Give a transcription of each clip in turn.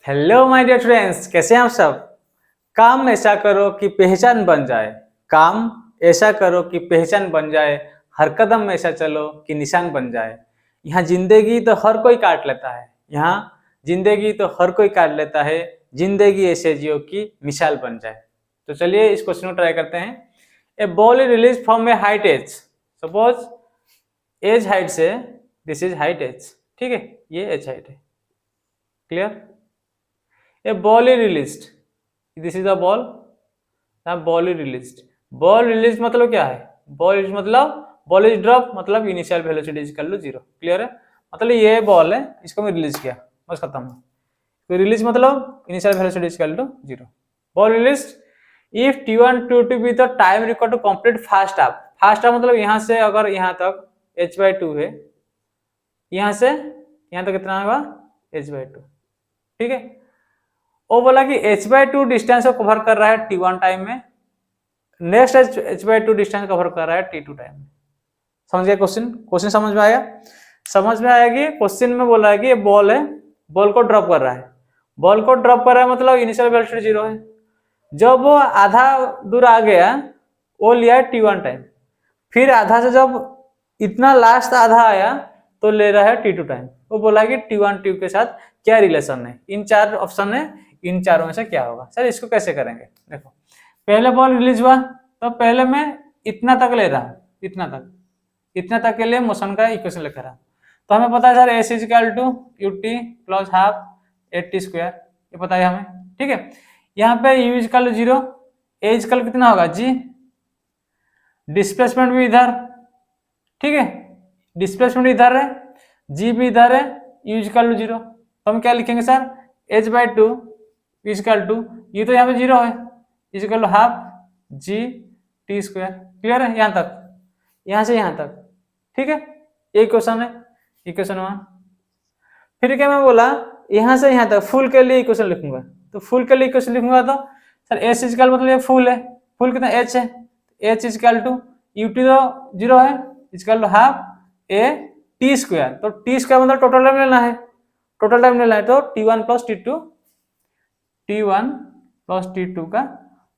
Hello my dear friends, कैसे हैं आप सब। काम ऐसा करो कि पहचान बन जाए। काम ऐसा करो कि पहचान बन जाए। हर कदम में ऐसा चलो कि निशान बन जाए। यहाँ जिंदगी तो हर कोई काट लेता है। यहाँ जिंदगी तो हर कोई काट लेता है। जिंदगी ऐसे जियो कि मिसाल बन जाए। तो चलिए इस क्वेश्चन को ट्राई करते हैं। A ball is release from a height h. Suppose h height से दिस इज हाइट एज, ठीक है, ये एज हाइट है। Clear. A ball is released. This is a ball. Now ball is released. Ball released मतलब क्या है? Ball is मतलब ball is drop मतलब initial velocity is equal to 0. Clear है? मतलब ये बॉल है, इसको मैं रिलीज किया, बस खत्म। तो रिलीज मतलब initial velocity is equal to 0. Ball released. If T1 T2 be the time required to complete first half. First half मतलब यहाँ से अगर यहाँ तक h/2 है, यहाँ से यहाँ तक कितना होगा h/2, ठीक है। वो बोला कि h/2 डिस्टेंस को कवर कर रहा है t1 टाइम में, नेक्स्ट h/2 डिस्टेंस कवर कर रहा है t2 टाइम में। समझ गया क्वेश्चन समझ में आया। समझ में आया कि क्वेश्चन में बोला है कि ये बॉल है, बॉल को ड्रॉप कर रहा है। बॉल को ड्रॉप कर रहा है मतलब इनिशियल वेलोसिटी 0 है। जब वो आधा दूर आ गया, वो लिया है t1 टाइम, फिर आधा से जब इतना लास्ट आधा आया तो ले रहा है t2 टाइम। वो बोला कि t1 t2 के साथ क्या रिलेशन है। इन चार ऑप्शन है, इन चारों में से क्या होगा। सर इसको कैसे करेंगे, देखो पहले बॉल रिलीज हुआ तो पहले मैं इतना तक ले रहा हूं, इतना तक के लिए मोशन का इक्वेशन लिख रहा हूं। तो हमें पता है sir S is equal to ut plus half at square, ये पता है हमें, ठीक है। यहाँ पे u is equal to 0, a is equal कितना होगा g, डिस्प्लेसमेंट भी इधर, ठीक है, डिस्प्लेसमेंट इधर है, g भी इधर है, u इज इक्वल टू 0। तो हम क्या लिखेंगे सर h/2 इजकल टू, ये तो यहाँ पे 0 है, is equal to half g t square. Clear है यहाँ तक, यहाँ से यहाँ तक, ठीक है। ये इक्वेशन है, इक्वेशन 1। फिर क्या मैं बोला यहाँ से यहाँ तक फुल के लिए इक्वेशन लिखूंगा। तो फुल के लिए इक्वेशन लिखूंगा तो सर एस इजकल मतलब ये फुल है, फुल कितना एच है, H is equal to u t तो 0 है, is equal to half a t square. तो टी स्क्वायर मतलब टोटल टाइम लेना है, टोटल टाइम लेना है तो t1 प्लस t2 का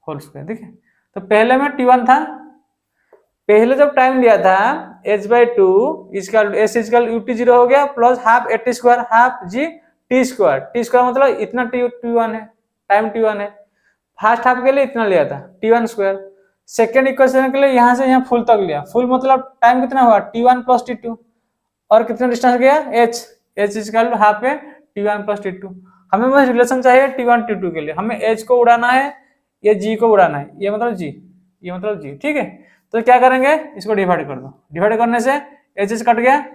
होल स्क्वायर। देखिए तो पहले में t1 था, पहले जब टाइम लिया था h/2 is equal S is equal ut 0 हो गया plus half at square half g t square मतलब इतना t1 है, टाइम t1 है। फर्स्ट हाफ के लिए इतना लिया था t1 स्क्वायर। सेकेंड इक्वेशन के लिए यहाँ से यहाँ फुल तक लिया, फुल मतलब टाइम कितना हुआ t1 प्लस t2 और कितना डिस्टेंस गया h इजकल हाफ है t1 प्लस t2। हमें बस रिलेशन चाहिए t1 t2 के लिए, हमें h को उड़ाना है, ये g को उड़ाना है, ये मतलब g, ये मतलब g, ठीक है। तो क्या करेंगे, इसको डिवाइड कर दो, डिवाइड करने से h कट गया,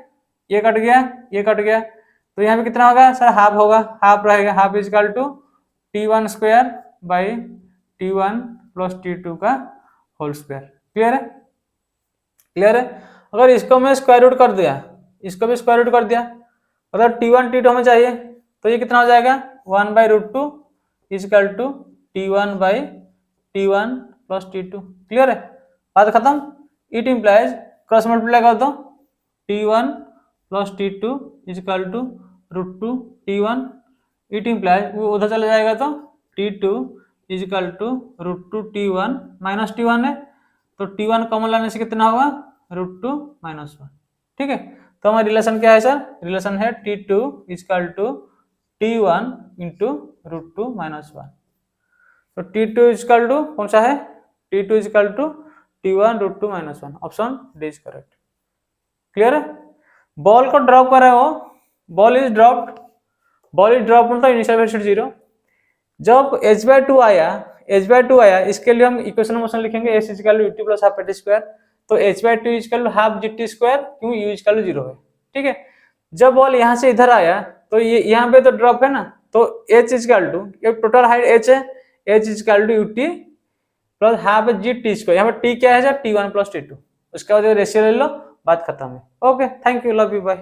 ये कट गया, ये कट गया, तो यहाँ पे कितना होगा सर हाफ होगा, हाफ रहेगा, half is equal to t1 square by t1 plus t2 का होल स्क्वायर। क्लियर है, क्लियर है। अगर इसको मैं स्क्वायर रूट कर दिया, इसको भी स्क्वायर रूट कर दिया, मतलब t1 t2 हमें चाहिए, तो ये कितना हो जाएगा 1/√2 is equal to t1 by t1 plus t2। Clear है, बात खत्म। इट इम्प्लाइज क्रॉस मल्टीप्लाई कर दो t1 plus t2 is equal to √2 t1, it implies वो उधर चला जाएगा तो t2 is equal to √2 t1 minus t1 है, तो t1 कॉमन लाने से कितना होगा √2 माइनस 1, ठीक है। तो हमारा रिलेशन क्या है सर, रिलेशन है t2 is equal to t1 into √2 minus 1। तो t2 इजकल टू कौन सा है, t2 is equal to t1 √2 minus 1, option D is correct. Clear है। बॉल को ड्रॉप कर रहे हो, ball is dropped, ball is drop मतलब इनिशियल वेलोसिटी 0। जब h/2 आया, इसके लिए हम इक्वेशन मोशन लिखेंगे s is equal to ut plus half at square. तो h/2 is equal to half gt square, क्यों u इजकल टू 0 है, ठीक है। जब बॉल यहाँ से इधर आया तो ये यहाँ पे तो ड्रॉप है ना, तो h is equal to total height h है, h is equal to ut plus half gt square. यहाँ पे t क्या है सर t1 प्लस t2, उसका रेशियो ले लो, बात खत्म है। Okay, thank you, love you, bye.